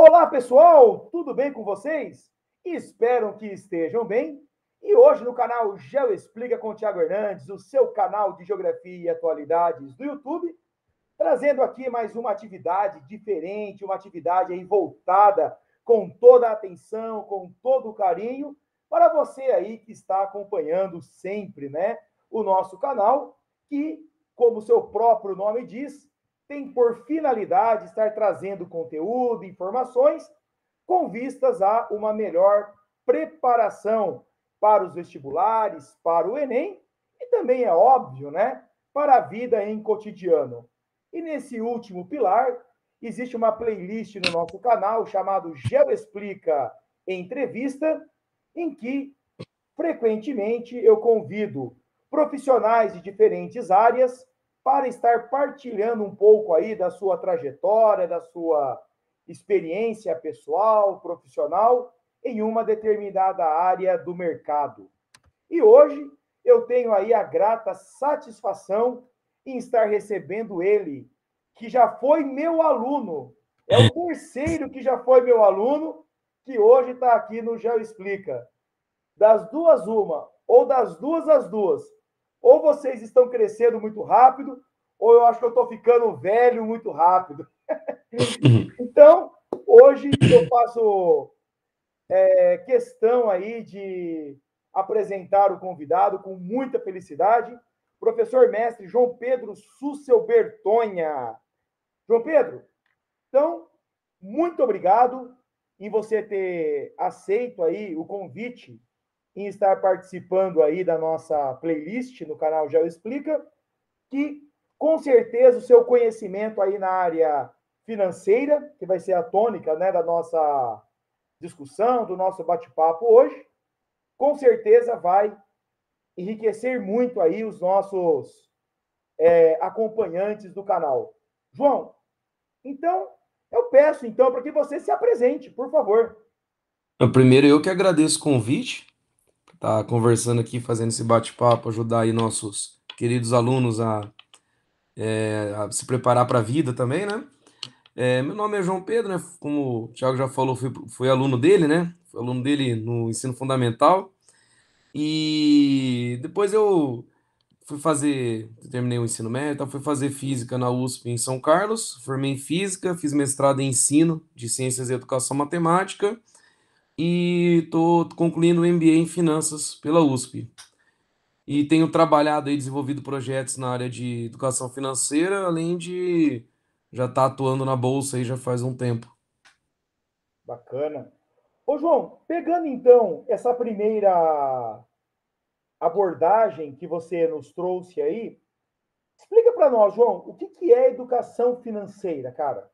Olá, pessoal! Tudo bem com vocês? Espero que estejam bem. E hoje no canal GeoExplica com o Thiago Hernandes, o seu canal de Geografia e Atualidades do YouTube, trazendo aqui mais uma atividade diferente, uma atividade aí voltada com toda a atenção, com todo o carinho, para você aí que está acompanhando sempre, né, o nosso canal, que, como o seu próprio nome diz, tem por finalidade estar trazendo conteúdo, informações, com vistas a uma melhor preparação para os vestibulares, para o Enem, e também é óbvio, né, para a vida em cotidiano. E nesse último pilar, existe uma playlist no nosso canal chamado GeoExplica Entrevista, em que frequentemente eu convido profissionais de diferentes áreas para estar partilhando um pouco aí da sua trajetória, da sua experiência pessoal, profissional, em uma determinada área do mercado. E hoje eu tenho aí a grata satisfação em estar recebendo ele, que já foi meu aluno, é o terceiro que já foi meu aluno, que hoje está aqui no GeoExplica. Das duas, uma, ou das duas, as duas. Ou vocês estão crescendo muito rápido, ou eu acho que eu estou ficando velho muito rápido. Então, hoje eu faço questão aí de apresentar o convidado com muita felicidade, professor mestre João Pedro Sussel Bertonha. João Pedro, então, muito obrigado em você ter aceito aí o convite em estar participando aí da nossa playlist no canal GeoExplica, que com certeza o seu conhecimento aí na área financeira, que vai ser a tônica, né, da nossa discussão, do nosso bate-papo hoje, com certeza vai enriquecer muito aí os nossos acompanhantes do canal. João, então, eu peço então para que você se apresente, por favor. Primeiro, eu que agradeço o convite, tá conversando aqui, fazendo esse bate-papo, ajudar aí nossos queridos alunos a se preparar para a vida também, né? Meu nome é João Pedro, né? Como o Thiago já falou, fui aluno dele, né? Fui aluno dele no ensino fundamental. E depois eu terminei o ensino médio, então fui fazer física na USP em São Carlos, formei em física, fiz mestrado em ensino de ciências e educação matemática e estou concluindo o MBA em finanças pela USP. E tenho trabalhado e desenvolvido projetos na área de educação financeira, além de já estar atuando na bolsa aí já faz um tempo. Bacana. Ô, João, pegando então essa primeira abordagem que você nos trouxe aí, explica para nós, João, o que, que é educação financeira, cara?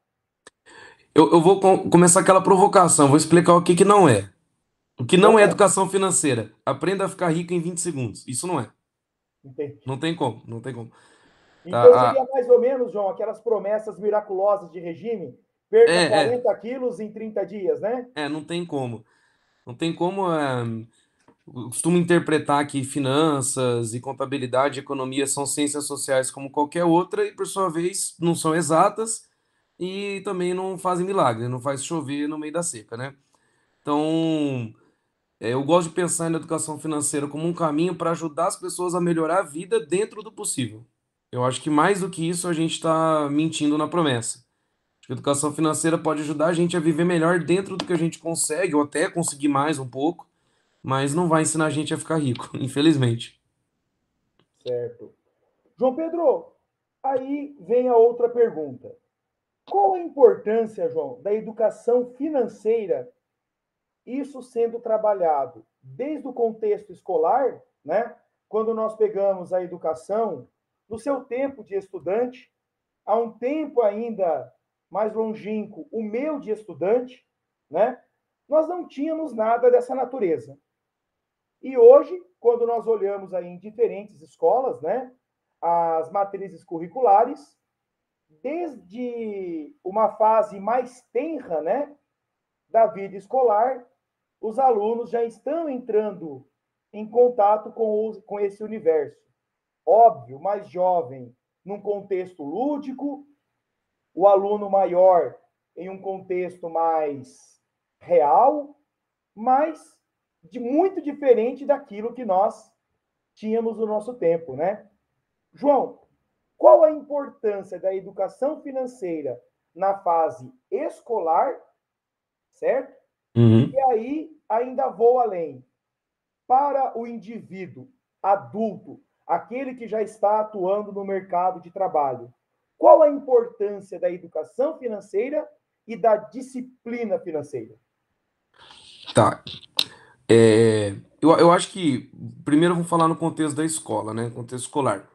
Eu vou começar aquela provocação, vou explicar o que que não é. O que não é Opa, educação financeira? Aprenda a ficar rico em 20 segundos. Isso não é. entendi. Não tem como, não tem como. Então Tá, seria mais ou menos, João, aquelas promessas miraculosas de regime, perca é, é, 40 quilos em 30 dias, né? não tem como. Não tem como. Eu costumo interpretar que finanças e contabilidade e economia são ciências sociais como qualquer outra e, por sua vez, não são exatas e também não fazem milagre, não faz chover no meio da seca, né? Então, eu gosto de pensar na educação financeira como um caminho para ajudar as pessoas a melhorar a vida dentro do possível. Eu acho que mais do que isso a gente está mentindo na promessa. Acho que a educação financeira pode ajudar a gente a viver melhor dentro do que a gente consegue, ou até conseguir mais um pouco, mas não vai ensinar a gente a ficar rico, infelizmente. Certo. João Pedro, aí vem a outra pergunta. Qual a importância, João, da educação financeira, isso sendo trabalhado desde o contexto escolar, né? Quando nós pegamos a educação no seu tempo de estudante, há um tempo ainda mais longínquo, o meu de estudante, né? Nós não tínhamos nada dessa natureza. E hoje, quando nós olhamos aí em diferentes escolas, né, as matrizes curriculares, desde uma fase mais tenra, né, da vida escolar, os alunos já estão entrando em contato com esse universo. Óbvio, mais jovem, num contexto lúdico, o aluno maior em um contexto mais real, mas de muito diferente daquilo que nós tínhamos no nosso tempo, né? João, qual a importância da educação financeira na fase escolar, certo? Uhum. E aí ainda vou além. Para o indivíduo adulto, aquele que já está atuando no mercado de trabalho, qual a importância da educação financeira e da disciplina financeira? Tá. Eu acho que primeiro vamos falar no contexto da escola, né? Contexto escolar.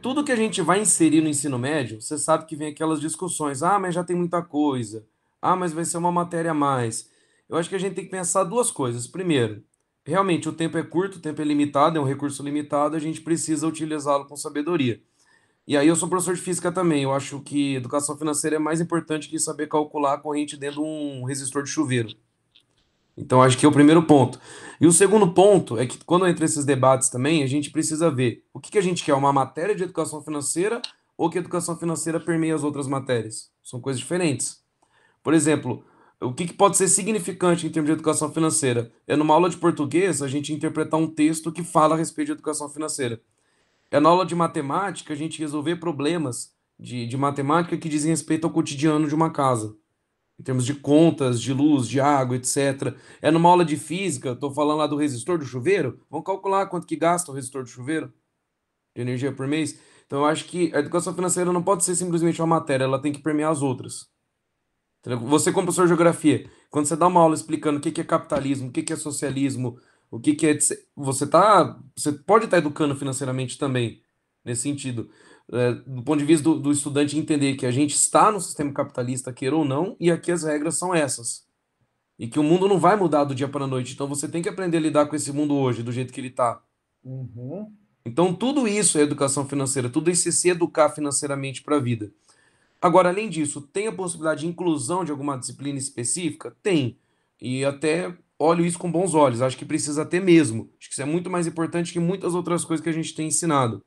Tudo que a gente vai inserir no ensino médio, você sabe que vem aquelas discussões. Ah, mas já tem muita coisa. Ah, mas vai ser uma matéria a mais. Eu acho que a gente tem que pensar duas coisas. Primeiro, realmente o tempo é curto, o tempo é limitado, é um recurso limitado, a gente precisa utilizá-lo com sabedoria. E aí eu sou professor de física também. Eu acho que educação financeira é mais importante que saber calcular a corrente dentro de um resistor de chuveiro. Então, acho que é o primeiro ponto. E o segundo ponto é que, quando entra esses debates também, a gente precisa ver o que que a gente quer, uma matéria de educação financeira ou que a educação financeira permeia as outras matérias. São coisas diferentes. Por exemplo, o que que pode ser significante em termos de educação financeira? É numa aula de português a gente interpretar um texto que fala a respeito de educação financeira. É na aula de matemática a gente resolver problemas de matemática que dizem respeito ao cotidiano de uma casa em termos de contas, de luz, de água, etc. É numa aula de física, estou falando lá do resistor do chuveiro, vamos calcular quanto que gasta o resistor do chuveiro de energia por mês. Então eu acho que a educação financeira não pode ser simplesmente uma matéria, ela tem que permear as outras. Entendeu? Você, como professor de geografia, quando você dá uma aula explicando o que que é capitalismo, o que que é socialismo, o que que é. Você pode estar educando financeiramente também, nesse sentido. Do ponto de vista do estudante entender que a gente está no sistema capitalista, queira ou não, e aqui as regras são essas. E que o mundo não vai mudar do dia para a noite. Então você tem que aprender a lidar com esse mundo hoje, do jeito que ele está. Uhum. Então tudo isso é educação financeira, tudo isso é se educar financeiramente para a vida. Agora, além disso, tem a possibilidade de inclusão de alguma disciplina específica? Tem. E até olho isso com bons olhos. Acho que precisa ter mesmo. Acho que isso é muito mais importante que muitas outras coisas que a gente tem ensinado.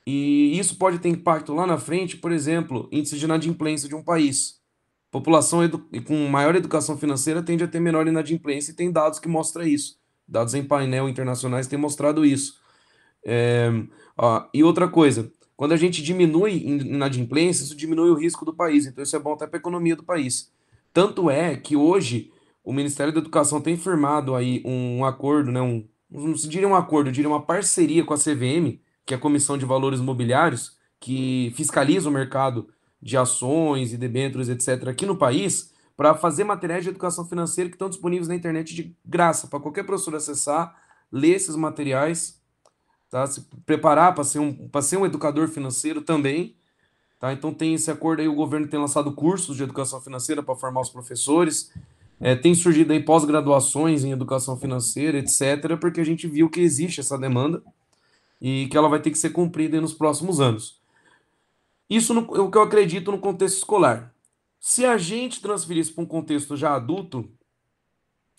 E isso pode ter impacto lá na frente, por exemplo, índice de inadimplência de um país. População com maior educação financeira tende a ter menor inadimplência e tem dados que mostram isso. Dados em painel internacionais têm mostrado isso. É, e outra coisa, quando a gente diminui inadimplência, isso diminui o risco do país, então isso é bom até para a economia do país. Tanto é que hoje o Ministério da Educação tem firmado aí um acordo, né, não se diria um acordo, eu diria uma parceria com a CVM, que é a Comissão de Valores Mobiliários, que fiscaliza o mercado de ações e debêntures, etc., aqui no país, para fazer materiais de educação financeira que estão disponíveis na internet de graça, para qualquer professor acessar, ler esses materiais, tá? Se preparar para ser um educador financeiro também, tá? Então tem esse acordo aí, o governo tem lançado cursos de educação financeira para formar os professores, tem surgido aí pós-graduações em educação financeira, etc., porque a gente viu que existe essa demanda e que ela vai ter que ser cumprida aí nos próximos anos. Isso é o que eu acredito no contexto escolar. Se a gente transferir isso para um contexto já adulto,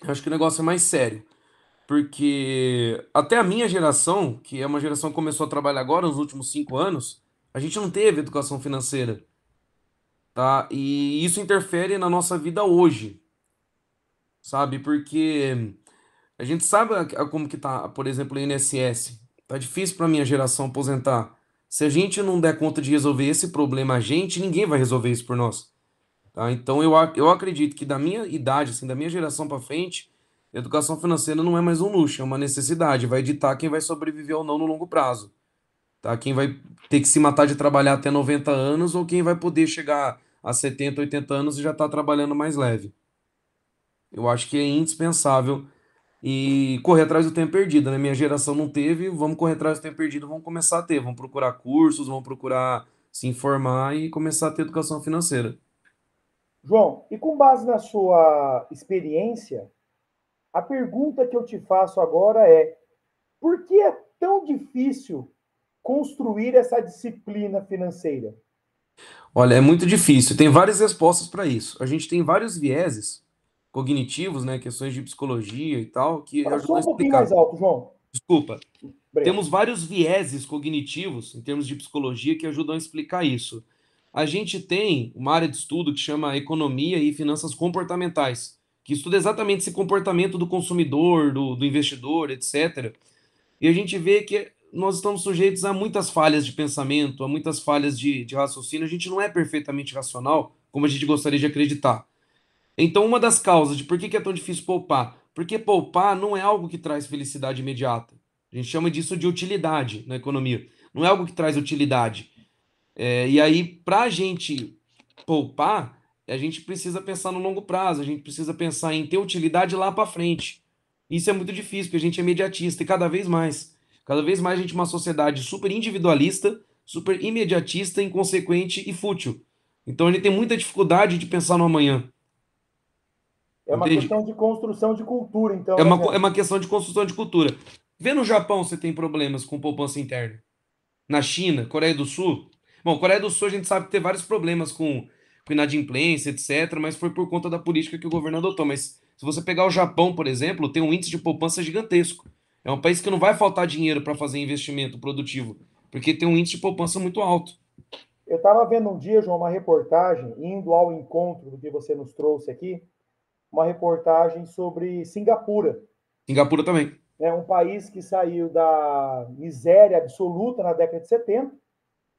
eu acho que o negócio é mais sério. Porque até a minha geração, que é uma geração que começou a trabalhar agora, nos últimos 5 anos, a gente não teve educação financeira, tá? E isso interfere na nossa vida hoje, sabe? Porque a gente sabe como que tá, por exemplo, o INSS. Tá difícil para minha geração aposentar. Se a gente não der conta de resolver esse problema a gente, ninguém vai resolver isso por nós. Tá? Então eu acredito que da minha idade, assim, da minha geração para frente, educação financeira não é mais um luxo, é uma necessidade. Vai ditar quem vai sobreviver ou não no longo prazo. Tá? Quem vai ter que se matar de trabalhar até 90 anos ou quem vai poder chegar a 70, 80 anos e já está trabalhando mais leve. Eu acho que é indispensável e correr atrás do tempo perdido, né? Minha geração não teve, vamos correr atrás do tempo perdido, vamos começar a ter, vamos procurar cursos, vamos procurar se informar e começar a ter educação financeira. João, e com base na sua experiência, a pergunta que eu te faço agora é: por que é tão difícil construir essa disciplina financeira? Olha, é muito difícil. Tem várias respostas para isso. A gente tem vários vieses cognitivos, né, questões de psicologia e tal, que Fala ajudam só a um pouquinho mais explicar. alto, João. Desculpa. Obrigado. Temos vários vieses cognitivos em termos de psicologia que ajudam a explicar isso. a gente tem uma área de estudo que chama Economia e Finanças Comportamentais, que estuda exatamente esse comportamento do consumidor, do investidor, etc. E a gente vê que nós estamos sujeitos a muitas falhas de pensamento, a muitas falhas de raciocínio. A gente não é perfeitamente racional, como a gente gostaria de acreditar. Então, uma das causas de por que é tão difícil poupar, porque poupar não é algo que traz felicidade imediata. A gente chama disso de utilidade na economia. Não é algo que traz utilidade. E aí, para a gente poupar, a gente precisa pensar no longo prazo, a gente precisa pensar em ter utilidade lá para frente. Isso é muito difícil, porque a gente é imediatista e cada vez mais. Cada vez mais a gente é uma sociedade super individualista, super imediatista, inconsequente e fútil. Então a gente tem muita dificuldade de pensar no amanhã, É uma entende? questão de construção de cultura, É então, né, uma, Jean? é uma questão de construção de cultura. Vê no Japão você tem problemas com poupança interna. Na China, Coreia do Sul. Bom, Coreia do Sul a gente sabe que teve vários problemas com inadimplência, etc., mas foi por conta da política que o governo adotou. Mas se você pegar o Japão, por exemplo, tem um índice de poupança gigantesco. É um país que não vai faltar dinheiro para fazer investimento produtivo, porque tem um índice de poupança muito alto. Eu estava vendo um dia, João, uma reportagem, indo ao encontro do que você nos trouxe aqui, uma reportagem sobre Singapura, Singapura também. né? Um país que saiu da miséria absoluta na década de 70,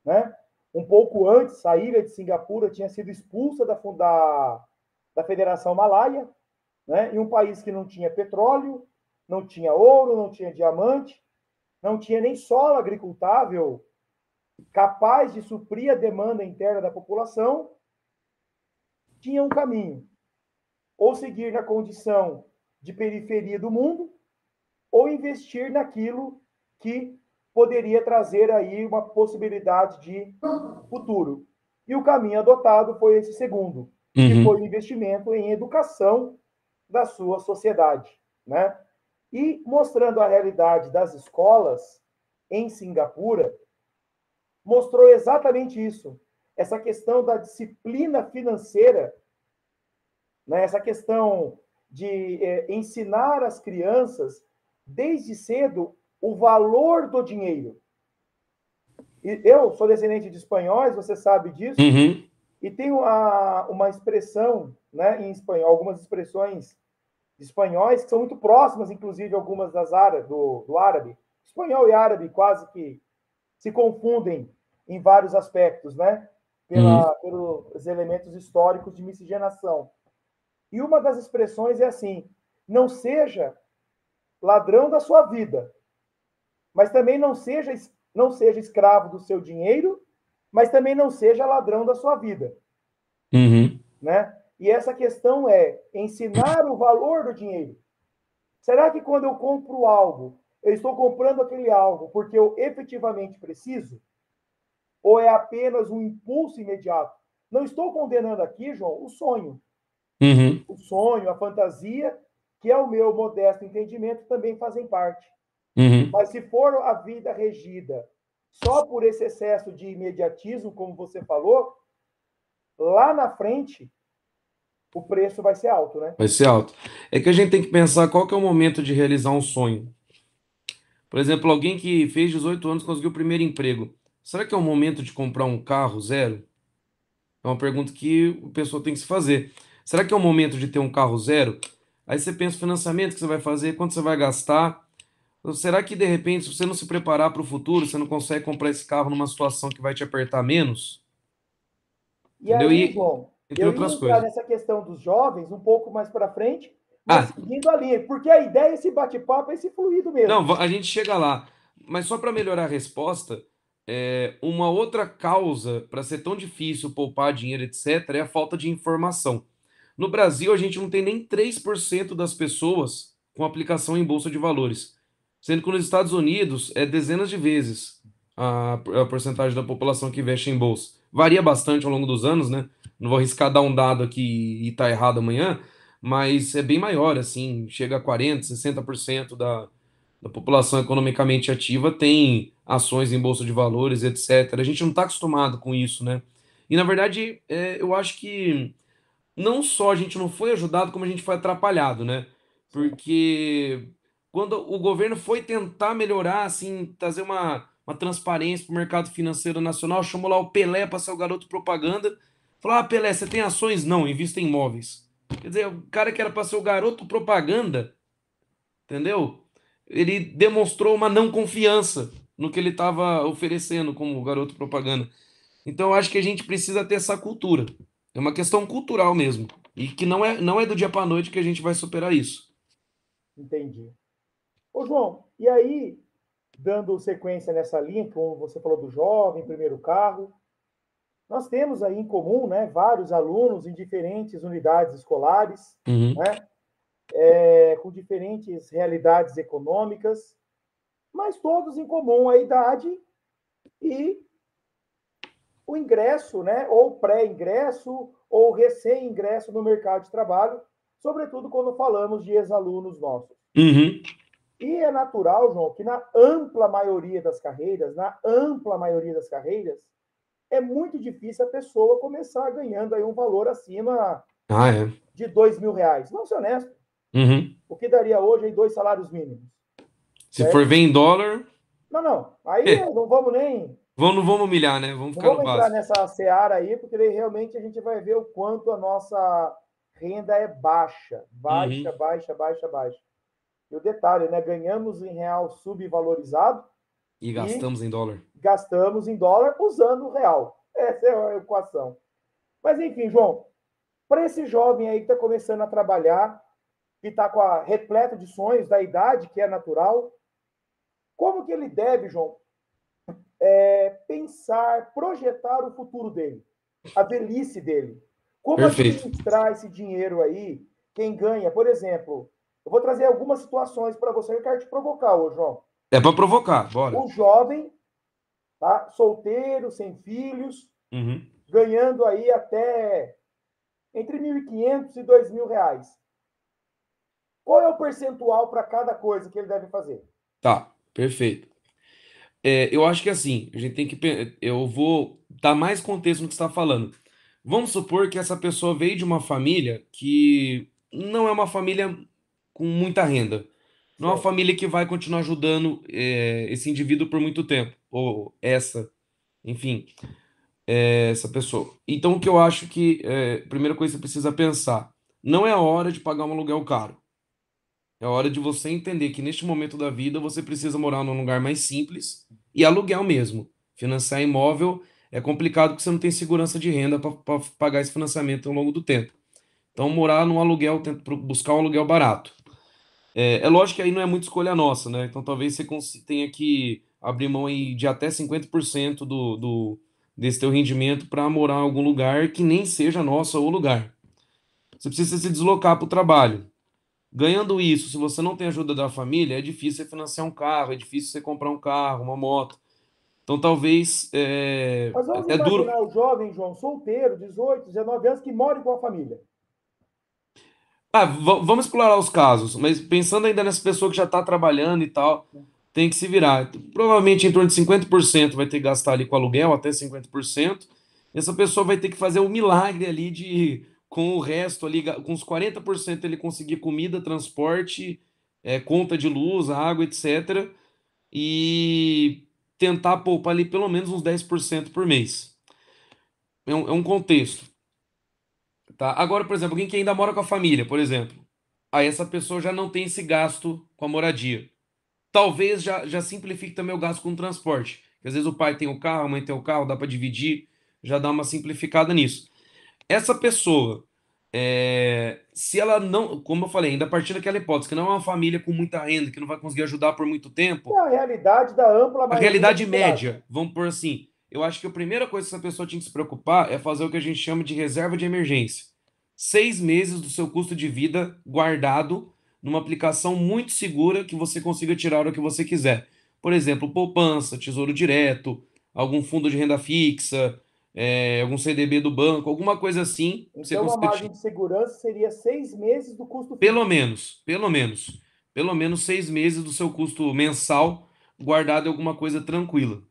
né? Um pouco antes, a ilha de Singapura tinha sido expulsa da Federação Malaia, né? E um país que não tinha petróleo, não tinha ouro, não tinha diamante, não tinha nem solo agricultável capaz de suprir a demanda interna da população, tinha um caminho: ou seguir na condição de periferia do mundo, ou investir naquilo que poderia trazer aí uma possibilidade de futuro. E o caminho adotado foi esse segundo, que foi Uhum. o investimento em educação da sua sociedade, né? E mostrando a realidade das escolas em Singapura, mostrou exatamente isso. Essa questão da disciplina financeira, né? Essa questão de ensinar as crianças, desde cedo, o valor do dinheiro. E eu sou descendente de espanhóis, você sabe disso, Uhum. e tem uma expressão, né, em espanhol, algumas expressões de espanhóis que são muito próximas, inclusive algumas do árabe. Espanhol e árabe quase que se confundem em vários aspectos, né? Uhum. Pelos elementos históricos de miscigenação. E uma das expressões é assim: não seja ladrão da sua vida, mas também não seja escravo do seu dinheiro, mas também não seja ladrão da sua vida, Uhum. né? E essa questão é ensinar o valor do dinheiro. Será que quando eu compro algo, eu estou comprando aquele algo porque eu efetivamente preciso? Ou é apenas um impulso imediato? Não estou condenando aqui, João, o sonho. Uhum. O sonho, a fantasia, que é o meu modesto entendimento, também fazem parte. Uhum. Mas se for a vida regida só por esse excesso de imediatismo, como você falou, lá na frente o preço vai ser alto, né? Vai ser alto. É que a gente tem que pensar qual que é o momento de realizar um sonho. Por exemplo, alguém que fez 18 anos conseguiu o primeiro emprego. Será que é o momento de comprar um carro zero? É uma pergunta que a pessoa tem que se fazer. Será que é o momento de ter um carro zero? Aí você pensa o financiamento que você vai fazer, quanto você vai gastar. Ou será que de repente, se você não se preparar para o futuro, você não consegue comprar esse carro numa situação que vai te apertar menos? E Entendeu? aí, E João, entre eu ia outras entrar coisas. nessa questão dos jovens um pouco mais para frente, mas Ah, seguindo a linha, porque a ideia é esse bate-papo, é esse fluido não, mesmo. a gente chega lá. Mas só para melhorar a resposta, uma outra causa para ser tão difícil poupar dinheiro, etc., é a falta de informação. No Brasil, a gente não tem nem 3% das pessoas com aplicação em bolsa de valores, sendo que nos Estados Unidos é dezenas de vezes a porcentagem da população que investe em bolsa. Varia bastante ao longo dos anos, né? Não vou arriscar dar um dado aqui e tá errado amanhã, mas é bem maior, assim, chega a 40, 60% da população economicamente ativa tem ações em bolsa de valores, etc. A gente não está acostumado com isso, né? E na verdade, eu acho que não só a gente não foi ajudado, como a gente foi atrapalhado, né? Sim. Porque quando o governo foi tentar melhorar, assim, trazer uma transparência para o mercado financeiro nacional, chamou lá o Pelé para ser o garoto propaganda. Falou: ah, Pelé, você tem ações? Não, invista em imóveis. Quer dizer, o cara que era para ser o garoto propaganda, entendeu? Ele demonstrou uma não confiança no que ele estava oferecendo como garoto propaganda. Então eu acho que a gente precisa ter essa cultura. É uma questão cultural mesmo. E que não é do dia para noite que a gente vai superar isso. Entendi. Ô, João, e aí, dando sequência nessa linha, como você falou do jovem, primeiro carro, nós temos aí em comum, né, vários alunos em diferentes unidades escolares, Uhum. né, com diferentes realidades econômicas, mas todos em comum a idade e o ingresso, né, ou pré-ingresso, ou recém-ingresso no mercado de trabalho, sobretudo quando falamos de ex-alunos nossos. Uhum. E é natural, João, que na ampla maioria das carreiras, é muito difícil a pessoa começar ganhando aí um valor acima Ah, é. de R$ 2.000. Vamos ser honestos, Uhum. o que daria hoje aí 2 salários mínimos, Se for certo? ver em dólar, Não, não, aí não vamos nem, não vamos humilhar, né? Vamos não ficar no vamos entrar básico. nessa seara aí, porque daí realmente a gente vai ver o quanto a nossa renda é baixa, Uhum. baixa, baixa, baixa, baixa. E o detalhe, né? Ganhamos em real subvalorizado E e gastamos em dólar. gastamos em dólar usando o real. Essa é a equação. Mas enfim, João, para esse jovem aí que está começando a trabalhar, que está repleto de sonhos da idade, que é natural, como que ele deve, João, pensar, projetar o futuro dele, a velhice dele? Como Perfeito. administrar esse dinheiro aí? Quem ganha, por exemplo, eu vou trazer algumas situações para você, eu quero te provocar hoje, João. É para provocar, bora. O jovem, tá, solteiro, sem filhos, Uhum. ganhando aí até entre 1.500 e R$ 2.000. Qual é o percentual para cada coisa que ele deve fazer? Tá, perfeito. Eu acho que assim, a gente tem que. Eu vou dar mais contexto no que você está falando. Vamos supor que essa pessoa veio de uma família que não é uma família com muita renda. Não é uma Certo. família que vai continuar ajudando esse indivíduo por muito tempo. Ou essa, enfim, essa pessoa. Então, o que eu acho que, primeira coisa que você precisa pensar, não é a hora de pagar um aluguel caro. É hora de você entender que neste momento da vida você precisa morar num lugar mais simples e aluguel mesmo. Financiar imóvel é complicado porque você não tem segurança de renda para pagar esse financiamento ao longo do tempo. Então, morar num aluguel, buscar um aluguel barato. É lógico que aí não é muita escolha nossa, né? Então, talvez você tenha que abrir mão aí de até 50% desse teu rendimento para morar em algum lugar que nem seja nosso ou lugar. Você precisa se deslocar para o trabalho. Ganhando isso, se você não tem ajuda da família, é difícil você financiar um carro, é difícil você comprar um carro, uma moto. Então talvez Mas vamos é duro. imaginar o jovem, João, solteiro, 18, 19 anos, que mora com a família. Ah, vamos explorar os casos, mas pensando ainda nessa pessoa que já está trabalhando e tal, tem que se virar. Provavelmente em torno de 50% vai ter que gastar ali com aluguel, até 50%. Essa pessoa vai ter que fazer o milagre ali de, com o resto ali, com os 40% ele conseguir comida, transporte, conta de luz, água, etc. E tentar poupar ali pelo menos uns 10% por mês. É um contexto, tá? Agora, por exemplo, alguém que ainda mora com a família, por exemplo, aí essa pessoa já não tem esse gasto com a moradia. Talvez já simplifique também o gasto com o transporte. Porque às vezes o pai tem o carro, a mãe tem o carro, dá para dividir, já dá uma simplificada nisso. Essa pessoa, se ela não, como eu falei, ainda a partir daquela hipótese, que não é uma família com muita renda, que não vai conseguir ajudar por muito É tempo, a realidade da ampla a maioria da realidade população. média, vamos por assim, eu acho que a primeira coisa que essa pessoa tinha que se preocupar é fazer o que a gente chama de reserva de emergência. 6 meses do seu custo de vida guardado numa aplicação muito segura que você consiga tirar o que você quiser. Por exemplo, poupança, tesouro direto, algum fundo de renda fixa, algum CDB do banco, alguma coisa assim, que você Então, uma consiga margem de segurança seria 6 meses do custo pelo fixo. menos, pelo menos, pelo menos 6 meses do seu custo mensal guardado em alguma coisa tranquila,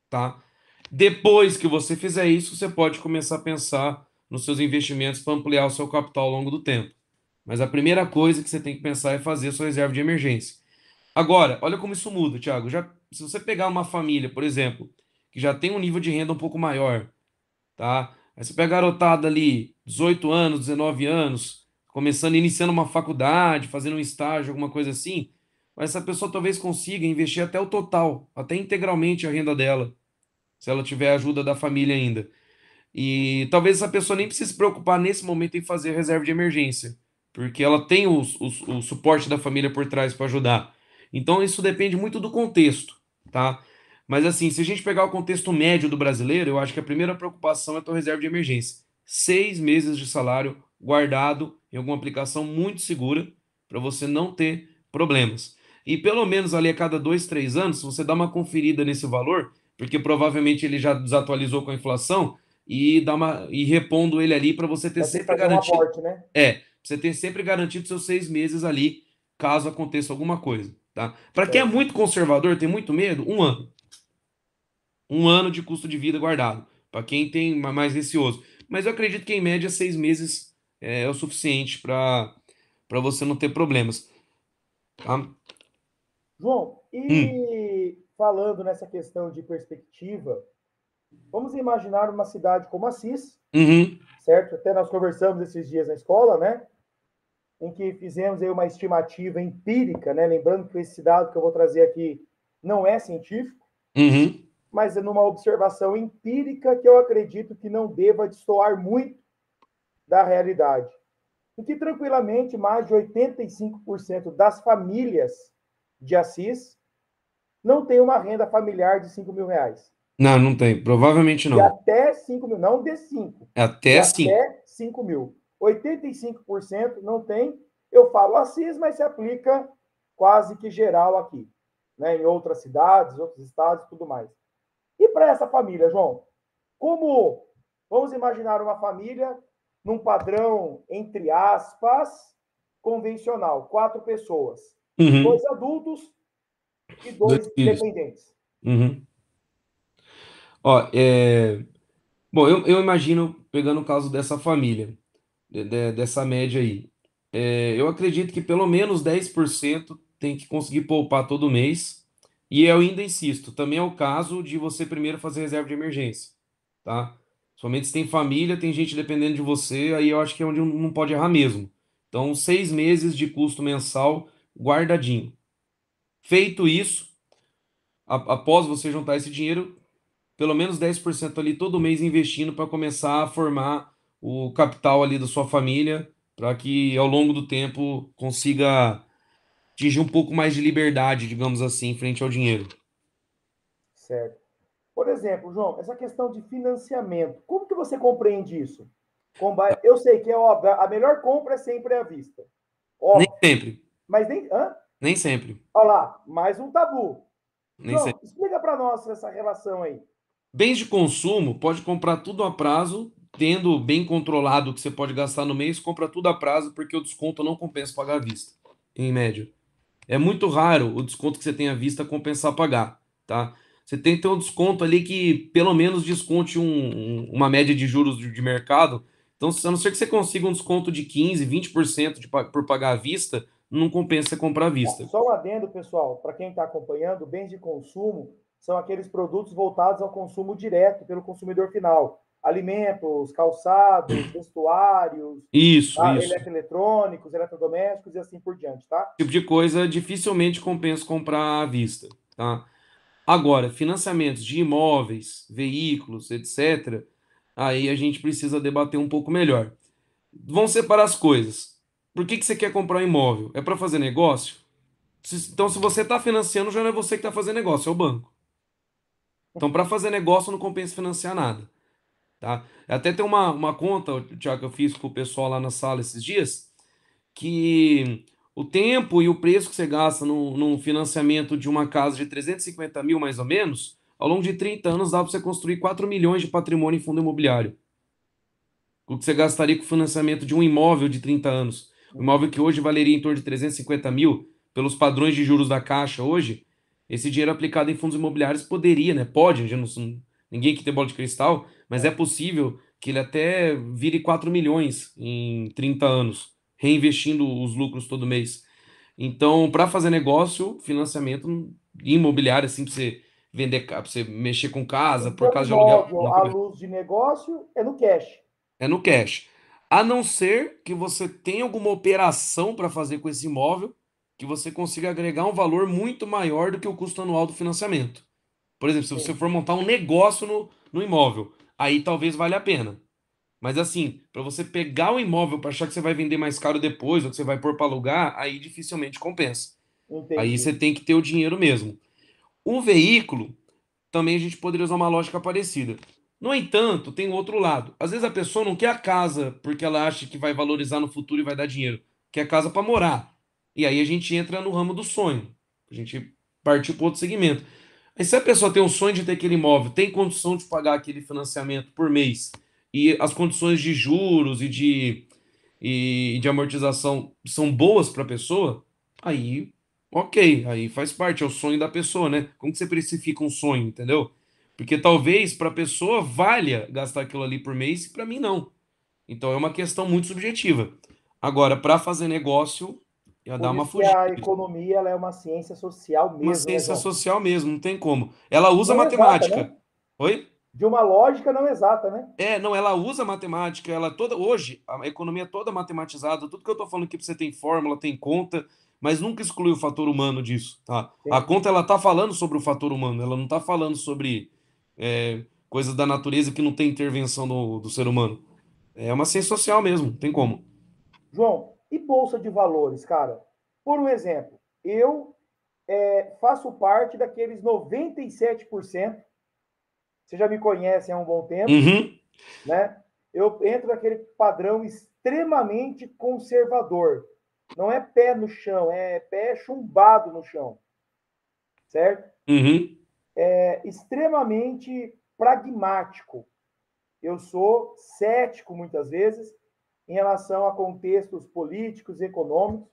tá? Depois que você fizer isso, você pode começar a pensar nos seus investimentos para ampliar o seu capital ao longo do tempo. Mas a primeira coisa que você tem que pensar é fazer a sua reserva de emergência. Agora, olha como isso muda, Thiago. Já se você pegar uma família, por exemplo, que já tem um nível de renda um pouco maior, tá? Aí você pega a garotada ali, 18 anos, 19 anos, começando, iniciando uma faculdade, fazendo um estágio, alguma coisa assim, mas essa pessoa talvez consiga investir até o total, até integralmente a renda dela, se ela tiver a ajuda da família ainda. E talvez essa pessoa nem precise se preocupar nesse momento em fazer reserva de emergência, porque ela tem o suporte da família por trás para ajudar. Então isso depende muito do contexto, tá? Mas assim, se a gente pegar o contexto médio do brasileiro, eu acho que a primeira preocupação é a tua reserva de emergência. 6 meses de salário guardado em alguma aplicação muito segura para você não ter problemas. E pelo menos ali a cada 2, 3 anos, se você dá uma conferida nesse valor, porque provavelmente ele já desatualizou com a inflação, e repondo ele ali para você ter Vai ter que sempre fazer um garantido. aporte, né? Pra você ter sempre garantido seus 6 meses ali, caso aconteça alguma coisa, tá? Para quem é Certo. muito conservador, tem muito medo, 1 ano. 1 ano de custo de vida guardado. Para quem tem mais receoso. Mas eu acredito que em média 6 meses é o suficiente para você não ter problemas, tá? João, Hum. e falando nessa questão de perspectiva, vamos imaginar uma cidade como Assis, Uhum. certo? Até nós conversamos esses dias na escola, né? Em que fizemos aí uma estimativa empírica, né? Lembrando que esse dado que eu vou trazer aqui não é científico, Uhum. mas é numa observação empírica que eu acredito que não deva destoar muito da realidade. Em que tranquilamente mais de 85% das famílias de Assis não tem uma renda familiar de R$ 5.000. Não, não tem. Provavelmente De não. até 5 mil, não de 5, É de até 5. até 5 mil. 85% não tem. Eu falo Assis, mas se aplica quase que geral aqui, né? Em outras cidades, outros estados e tudo mais. E para essa família, João, como vamos imaginar uma família num padrão, entre aspas, convencional, 4 pessoas, Uhum. 2 adultos e Dois dois filhos. dependentes. Uhum. Ó, bom, eu imagino, pegando o caso dessa família, dessa média aí, eu acredito que pelo menos 10% tem que conseguir poupar todo mês, e eu ainda insisto, também é o caso de você primeiro fazer reserva de emergência, tá? Somente se tem família, tem gente dependendo de você, aí eu acho que é onde não pode errar mesmo. Então, 6 meses de custo mensal guardadinho. Feito isso, após você juntar esse dinheiro, pelo menos 10% ali todo mês investindo para começar a formar o capital ali da sua família, para que ao longo do tempo consiga atingir um pouco mais de liberdade, digamos assim, frente ao dinheiro. Certo. Por exemplo, João, essa questão de financiamento, como que você compreende isso? Eu sei que é óbvio, a melhor compra é sempre à vista. Nem Óbvio. sempre, Mas nem. Hã? nem sempre, Olha lá, mais um tabu. nem João, sempre. explica para nós essa relação aí. Bens de consumo, pode comprar tudo a prazo, tendo bem controlado o que você pode gastar no mês, compra tudo a prazo, porque o desconto não compensa pagar à vista, em média. É muito raro o desconto que você tem à vista compensar pagar, tá? Você tem que ter um desconto ali que pelo menos desconte uma média de juros de mercado. Então, a não ser que você consiga um desconto de 15, 20% por pagar à vista, não compensa você comprar à vista. Só um adendo, pessoal, para quem está acompanhando, bens de consumo são aqueles produtos voltados ao consumo direto pelo consumidor final. Alimentos, calçados, vestuários, Isso, tá? isso. Eletroeletrônicos, eletrodomésticos e assim por diante, tá? Esse tipo de coisa dificilmente compensa comprar à vista, tá? Agora, financiamentos de imóveis, veículos, etc., aí a gente precisa debater um pouco melhor. Vamos separar as coisas. Por que você quer comprar um imóvel? É para fazer negócio? Então, se você está financiando, já não é você que está fazendo negócio, é o banco. Então, para fazer negócio, não compensa financiar nada, tá? Até tem uma conta, Tiago, que eu fiz com o pessoal lá na sala esses dias, que o tempo e o preço que você gasta num financiamento de uma casa de 350 mil, mais ou menos, ao longo de 30 anos dá para você construir 4 milhões de patrimônio em fundo imobiliário. O que você gastaria com o financiamento de um imóvel de 30 anos. Um imóvel Uhum. que hoje valeria em torno de 350 mil, pelos padrões de juros da Caixa hoje, esse dinheiro aplicado em fundos imobiliários poderia, né? Pode, já não, ninguém que tem bola de cristal, mas é É, possível que ele até vire 4 milhões em 30 anos, reinvestindo os lucros todo mês. Então, para fazer negócio, financiamento imobiliária, assim, para você vender, para você mexer com casa, por Então, casa de aluguel, imóvel não à começa. luz de negócio é no cash. É no cash. A não ser que você tenha alguma operação para fazer com esse imóvel, que você consiga agregar um valor muito maior do que o custo anual do financiamento. Por exemplo, se você Sim, for montar um negócio no imóvel, aí talvez valha a pena. Mas assim, para você pegar o imóvel para achar que você vai vender mais caro depois, ou que você vai pôr para alugar, aí dificilmente compensa. Aí entendi. você tem que ter o dinheiro mesmo. O veículo, também a gente poderia usar uma lógica parecida. No entanto, tem o outro lado. Às vezes a pessoa não quer a casa porque ela acha que vai valorizar no futuro e vai dar dinheiro. Quer casa para morar. E aí a gente entra no ramo do sonho. A gente partiu para outro segmento. Mas se a pessoa tem um sonho de ter aquele imóvel, tem condição de pagar aquele financiamento por mês, e as condições de juros e de amortização são boas para a pessoa, aí, ok, aí faz parte, é o sonho da pessoa, né? Como que você precifica um sonho, entendeu? Porque talvez para a pessoa valha gastar aquilo ali por mês, e para mim não. Então é uma questão muito subjetiva. Agora, para fazer negócio, ia dar Por uma isso que fugida. a economia ela é uma ciência social Uma mesmo, né, ciência João? social mesmo, não tem como. Ela usa Não exata, matemática. né? Oi? De uma lógica não exata, né? Não, ela usa matemática, ela toda hoje, a economia é toda matematizada, tudo que eu tô falando aqui pra você tem fórmula, tem conta, mas nunca exclui o fator humano disso, tá? A Entendi. conta ela tá falando sobre o fator humano, ela não tá falando sobre coisas da natureza que não tem intervenção do ser humano. É uma ciência social mesmo, não tem como. João, e bolsa de valores, cara? Por um exemplo, eu faço parte daqueles 97%. Você já me conhece há um bom tempo, Uhum, né? Eu entro naquele padrão extremamente conservador. Não é pé no chão, é pé chumbado no chão, certo? uhum. É extremamente pragmático. Eu sou cético muitas vezes em relação a contextos políticos e econômicos,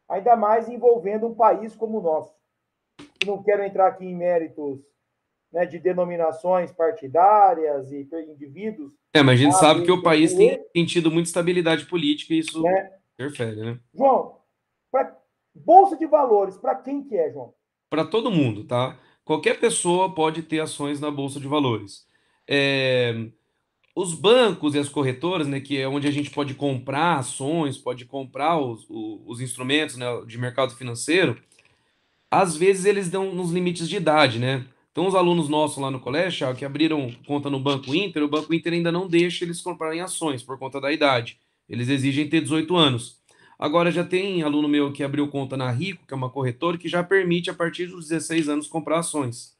ainda mais envolvendo um país como o nosso. E não quero entrar aqui em méritos, né, de denominações partidárias e indivíduos Mas a gente A, sabe que B, o C país ou tem, E, tem tido muita estabilidade política e isso né? interfere, né? João, pra, bolsa de valores, para quem que é, João? Para todo mundo, tá? Qualquer pessoa pode ter ações na Bolsa de Valores. É, Os bancos e as corretoras, né, que é onde a gente pode comprar ações, pode comprar os instrumentos, né, de mercado financeiro, às vezes eles dão nos limites de idade, né? Então, os alunos nossos lá no colégio, que abriram conta no Banco Inter, o Banco Inter ainda não deixa eles comprarem ações por conta da idade. Eles exigem ter 18 anos. Agora já tem aluno meu que abriu conta na Rico, que é uma corretora, que já permite a partir dos 16 anos comprar ações.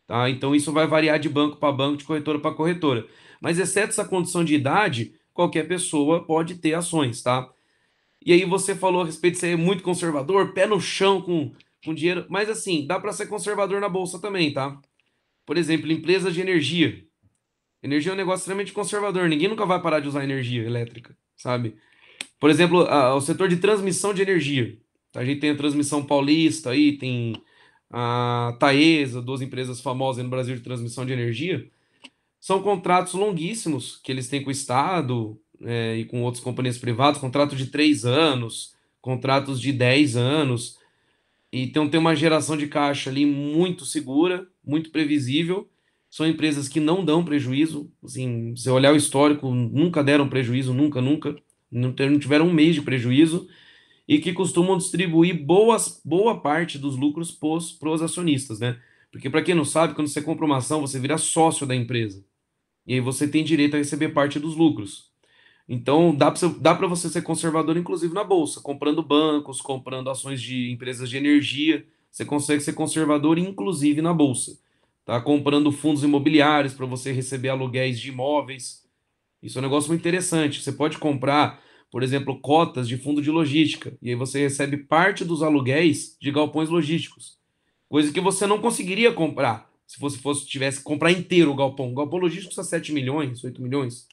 Tá? Então isso vai variar de banco para banco, de corretora para corretora. Mas exceto essa condição de idade, qualquer pessoa pode ter ações, tá? E aí você falou a respeito de ser muito conservador, pé no chão com dinheiro, mas assim, dá para ser conservador na bolsa também, tá? Por exemplo, empresas de energia. Energia é um negócio extremamente conservador, ninguém nunca vai parar de usar energia elétrica, sabe? Por exemplo, o setor de transmissão de energia. A gente tem a Transmissão Paulista aí, tem a Taesa, duas empresas famosas aí no Brasil de transmissão de energia. São contratos longuíssimos que eles têm com o Estado, e com outras companhias privadas, contratos de 3 anos, contratos de 10 anos. Então tem uma geração de caixa ali muito segura, muito previsível. São empresas que não dão prejuízo. Assim, se você olhar o histórico, nunca deram prejuízo, nunca, nunca. Não tiveram um mês de prejuízo e que costumam distribuir boa parte dos lucros pros acionistas, né? Porque para quem não sabe, quando você compra uma ação, você vira sócio da empresa. E aí você tem direito a receber parte dos lucros. Então dá para você ser conservador, inclusive na bolsa, comprando bancos, comprando ações de empresas de energia. Você consegue ser conservador, inclusive na bolsa. Tá comprando fundos imobiliários para você receber aluguéis de imóveis. Isso é um negócio muito interessante. Você pode comprar, por exemplo, cotas de fundo de logística, e aí você recebe parte dos aluguéis de galpões logísticos, coisa que você não conseguiria comprar se fosse tivesse que comprar inteiro o galpão. O galpão logístico custa 7 milhões, 8 milhões.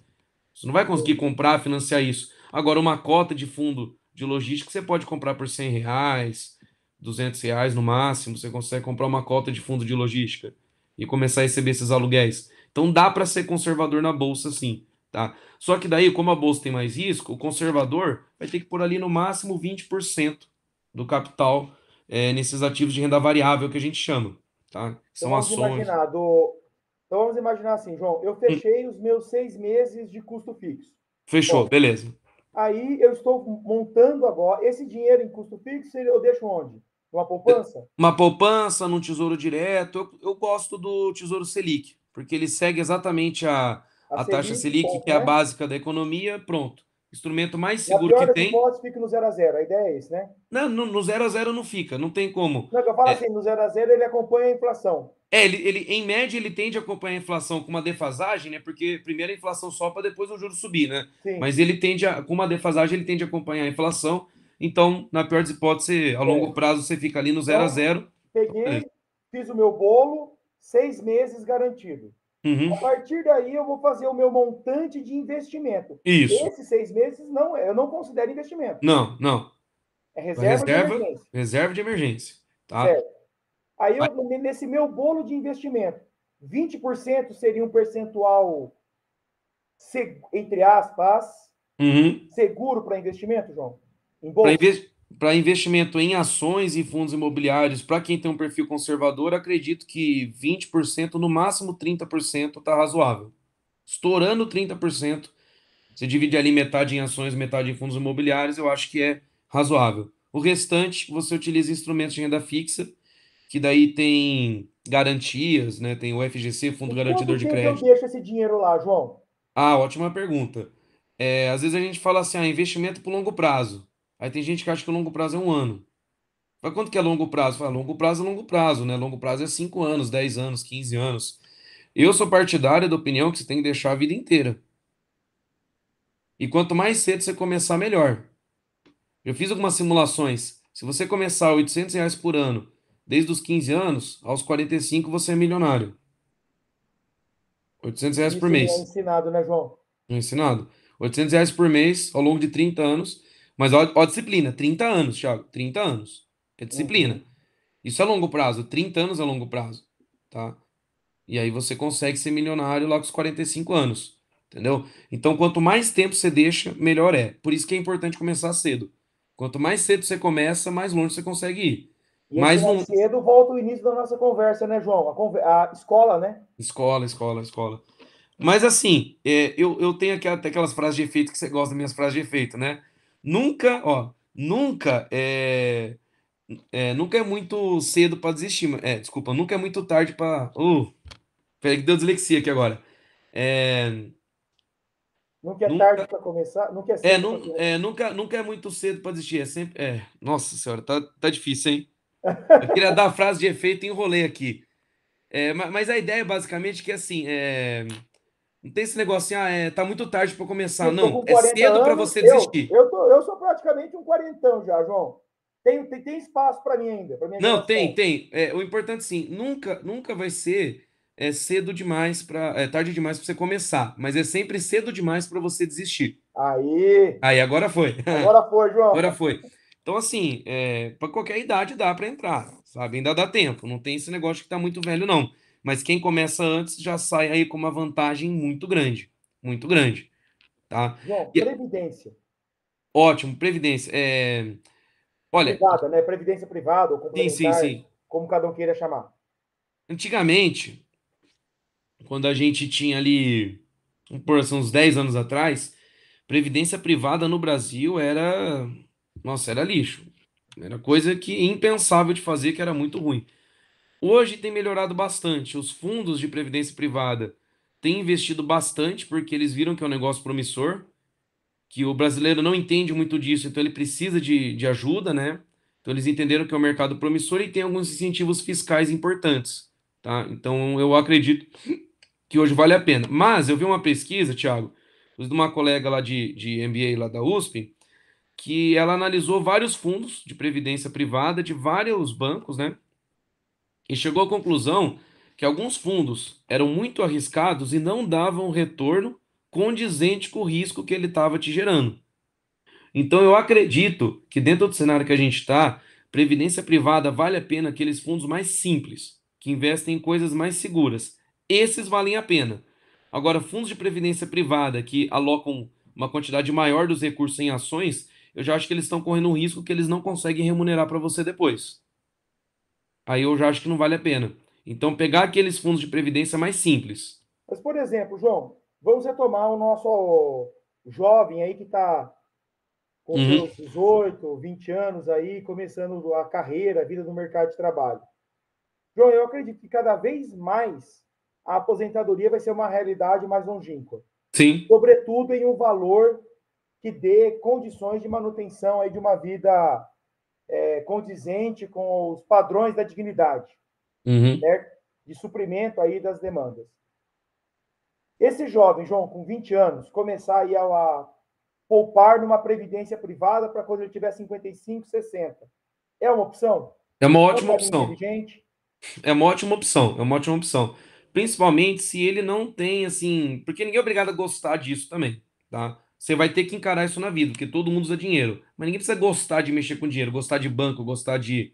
Você não vai conseguir Entendi. comprar, financiar isso. Agora, uma cota de fundo de logística você pode comprar por R$ 100, R$ 200 no máximo. Você consegue comprar uma cota de fundo de logística e começar a receber esses aluguéis. Então dá para ser conservador na bolsa, sim, tá? Só que daí, como a bolsa tem mais risco, o conservador vai ter que pôr ali no máximo 20% do capital nesses ativos de renda variável que a gente chama, tá? Então São vamos ações. imaginar, então vamos imaginar assim, João, eu Hum, fechei os meus 6 meses de custo fixo. Fechou, Bom, beleza. aí eu estou montando agora, esse dinheiro em custo fixo eu deixo onde? Numa poupança? Uma poupança num tesouro direto. Eu gosto do Tesouro Selic, porque ele segue exatamente A a taxa Selic, Selic, que ponto, é a né? básica da economia. Pronto. Instrumento mais Na seguro pior que das tem. hipóteses, fica no zero a zero. A ideia é isso, né? Não, no 0 a 0 não fica, não tem como. Não, que eu falo É, assim, no zero a zero ele acompanha a inflação. em média, ele tende a acompanhar a inflação com uma defasagem, né? Porque primeiro a inflação sobe para depois o juro subir, né? Sim, Mas com uma defasagem, ele tende a acompanhar a inflação. Então, na pior das hipóteses, a longo certo. prazo, você fica ali no 0 a 0. Então, Beleza. peguei, fiz o meu bolo, 6 meses garantido. A Uhum. partir daí, eu vou fazer o meu montante de investimento. Isso. Esses 6 meses, não, eu não considero investimento. Não, não. É Pra reserva de reserva, emergência, reserva de emergência, tá? certo? Aí, Aí- nesse meu bolo de investimento, 20% seria um percentual, entre aspas, Uhum. seguro para investimento, João? Em Para bolsa? investimento em ações e fundos imobiliários, para quem tem um perfil conservador, acredito que 20%, no máximo 30% tá razoável. Estourando 30%, você divide ali metade em ações, metade em fundos imobiliários, eu acho que é razoável. O restante, você utiliza instrumentos de renda fixa, que daí tem garantias, né? Tem o FGC, Fundo E Garantidor quanto de tempo eu Crédito. deixo esse dinheiro lá, João? Ah, ótima pergunta. Às vezes a gente fala assim, investimento por longo prazo. Aí tem gente que acha que o longo prazo é um ano. Mas quanto que é longo prazo? Fala, longo prazo, né? Longo prazo é 5 anos, 10 anos, 15 anos. Eu sou partidário da opinião que você tem que deixar a vida inteira. E quanto mais cedo você começar, melhor. Eu fiz algumas simulações. Se você começar R$ 800 por ano, desde os 15 anos, aos 45 você é milionário. R$ 800 por Isso não é mês. ensinado, né, João? Não é ensinado? R$ 800 por mês ao longo de 30 anos. Mas ó a disciplina, 30 anos, Thiago. 30 anos. É disciplina. Uhum. Isso é longo prazo. 30 anos é longo prazo. Tá? E aí você consegue ser milionário lá com os 45 anos. Entendeu? Então, quanto mais tempo você deixa, melhor é. Por isso que é importante começar cedo. Quanto mais cedo você começa, mais longe você consegue ir. E esse Mas mais não. cedo volta ao início da nossa conversa, né, João? A escola, né? Escola, escola, escola. Mas assim, eu tenho até aquelas frases de efeito que você gosta das minhas frases de efeito, né? Nunca, ó, nunca é muito cedo para desistir. Desculpa, nunca é muito tarde para. Peraí que deu dislexia aqui agora. É, Nunca é tarde nunca, para começar, nunca é cedo para começar. nunca é muito cedo para desistir. Nossa senhora, tá difícil, hein? Eu queria dar a frase de efeito e enrolei aqui. Mas a ideia é basicamente que assim, não tem esse negócio assim, tá muito tarde para começar. Estou Não, com é 40 cedo para anos, você desistir. eu sou praticamente um quarentão já, João. Tem espaço para mim ainda, para minha Não, tem, geração. tem. O importante sim, nunca vai ser cedo demais tarde demais para você começar, mas é sempre cedo demais para você desistir. Aí, Aí agora foi. agora foi, João. Agora foi. Então, assim, para qualquer idade dá para entrar, sabe? Ainda dá tempo. Não tem esse negócio que tá muito velho, não. Mas quem começa antes já sai aí com uma vantagem muito grande, tá? João, E, previdência ótimo, previdência. Olha, privada, né? Previdência privada ou sim, sim, complementar, sim. como cada um queira chamar. Antigamente, quando a gente tinha ali, vamos por assim, uns 10 anos atrás, previdência privada no Brasil nossa, era lixo. Era coisa que impensável de fazer, que era muito ruim. Hoje tem melhorado bastante. Os fundos de previdência privada têm investido bastante porque eles viram que é um negócio promissor, que o brasileiro não entende muito disso, então ele precisa de ajuda, né? Então eles entenderam que é um mercado promissor e tem alguns incentivos fiscais importantes, tá? Então eu acredito que hoje vale a pena. Mas eu vi uma pesquisa, Thiago, de uma colega lá de MBA lá da USP, que ela analisou vários fundos de previdência privada de vários bancos, né? E chegou à conclusão que alguns fundos eram muito arriscados e não davam retorno condizente com o risco que ele estava te gerando. Então eu acredito que dentro do cenário que a gente está, previdência privada vale a pena aqueles fundos mais simples, que investem em coisas mais seguras. Esses valem a pena. Agora, fundos de previdência privada que alocam uma quantidade maior dos recursos em ações, eu já acho que eles estão correndo um risco que eles não conseguem remunerar para você depois. aí eu já acho que não vale a pena. Então, pegar aqueles fundos de previdência mais simples. Mas, por exemplo, João, vamos retomar o nosso jovem aí que está com Uhum. seus 18, 20 anos aí, começando a carreira, a vida no mercado de trabalho. João, eu acredito que cada vez mais a aposentadoria vai ser uma realidade mais longínqua, Sim. sobretudo em um valor que dê condições de manutenção aí de uma vida condizente com os padrões da dignidade, Uhum. certo? De suprimento aí das demandas. Esse jovem, João, com 20 anos, começar aí a poupar numa previdência privada para quando ele tiver 55, 60. É uma opção? É uma É um ótima caminho opção. inteligente? É uma ótima opção. É uma ótima opção. Principalmente se ele não tem, assim. Porque ninguém é obrigado a gostar disso também, tá? Você vai ter que encarar isso na vida, porque todo mundo usa dinheiro. Mas ninguém precisa gostar de mexer com dinheiro, gostar de banco, gostar de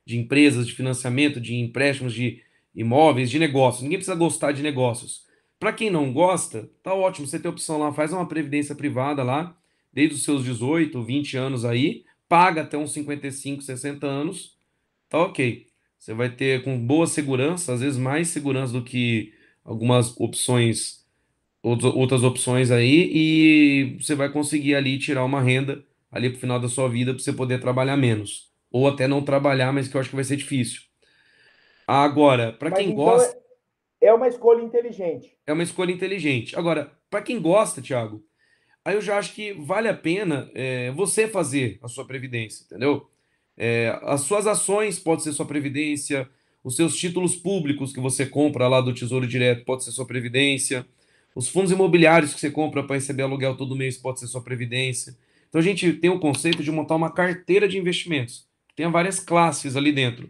empresas, de financiamento, de empréstimos, de imóveis, de negócios. Ninguém precisa gostar de negócios. Para quem não gosta, tá ótimo. Você tem a opção lá, faz uma previdência privada lá, desde os seus 18, 20 anos aí, paga até uns 55, 60 anos, tá ok. Você vai ter com boa segurança, às vezes mais segurança do que algumas opções, outras opções aí, e você vai conseguir ali tirar uma renda ali pro final da sua vida para você poder trabalhar menos. Ou até não trabalhar, mas que eu acho que vai ser difícil. Agora, para Mas quem então gosta, é uma escolha inteligente. é uma escolha inteligente. Agora, para quem gosta, Thiago, aí eu já acho que vale a pena você fazer a sua previdência, entendeu? As suas ações pode ser sua previdência, os seus títulos públicos que você compra lá do Tesouro Direto pode ser sua previdência, os fundos imobiliários que você compra para receber aluguel todo mês pode ser sua previdência. Então a gente tem o conceito de montar uma carteira de investimentos. Tem várias classes ali dentro.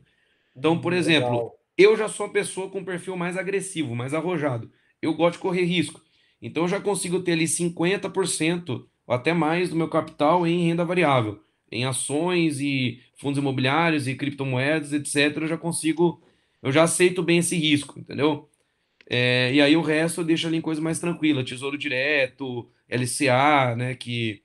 Então, por exemplo, Legal. eu já sou uma pessoa com um perfil mais agressivo, mais arrojado. Eu gosto de correr risco. Então, eu já consigo ter ali 50% ou até mais do meu capital em renda variável, em ações e fundos imobiliários e criptomoedas, etc. Eu já consigo, eu já aceito bem esse risco, entendeu? E aí o resto eu deixo ali em coisa mais tranquila, Tesouro Direto, LCA, né, que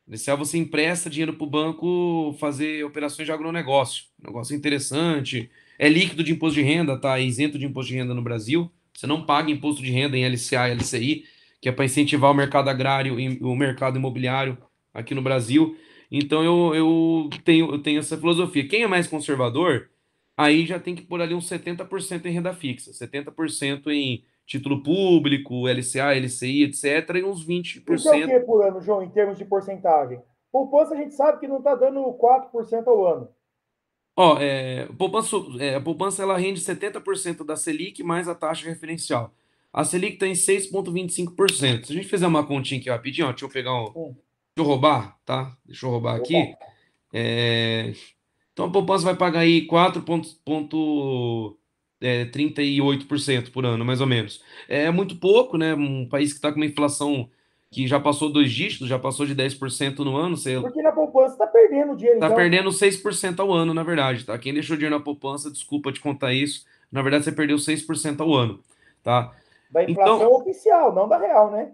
LCA você empresta dinheiro para o banco fazer operações de agronegócio. Negócio interessante. É líquido de imposto de renda, tá? É isento de imposto de renda no Brasil. Você não paga imposto de renda em LCA e LCI, que é para incentivar o mercado agrário e o mercado imobiliário aqui no Brasil. Então eu tenho essa filosofia. Quem é mais conservador, aí já tem que pôr ali uns 70% em renda fixa, 70% em título público, LCA, LCI, etc., e uns Isso é o 20%. que por ano, João, em termos de porcentagem? Poupança a gente sabe que não está dando 4% ao ano. Ó, a poupança ela rende 70% da Selic mais a taxa referencial. A Selic está em 6,25%. Se a gente fizer uma continha aqui rapidinho, ó, deixa eu pegar um. Deixa Hum, eu roubar, tá? Deixa eu roubar opa. aqui. Então a poupança vai pagar aí 4,38% por ano, mais ou menos. É muito pouco, né? Um país que está com uma inflação que já passou dois dígitos, já passou de 10% no ano, você Porque na poupança está perdendo dinheiro, tá então. perdendo 6% ao ano, na verdade, tá? Quem deixou dinheiro na poupança, desculpa te contar isso, na verdade você perdeu 6% ao ano, tá? Da Então, inflação oficial, não da real, né?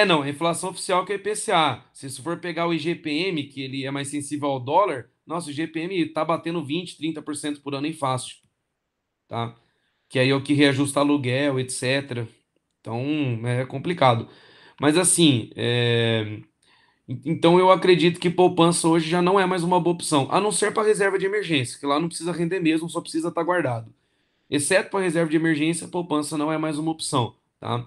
não, a inflação oficial que é o IPCA. Se isso for pegar o IGPM, que ele é mais sensível ao dólar, nossa, o IGPM tá batendo 20, 30% por ano em fácil, tá? Que aí é o que reajusta aluguel, etc. Então, é complicado. Mas assim, então eu acredito que poupança hoje já não é mais uma boa opção, a não ser para reserva de emergência, que lá não precisa render mesmo, só precisa estar guardado. Exceto para reserva de emergência, a poupança não é mais uma opção, tá?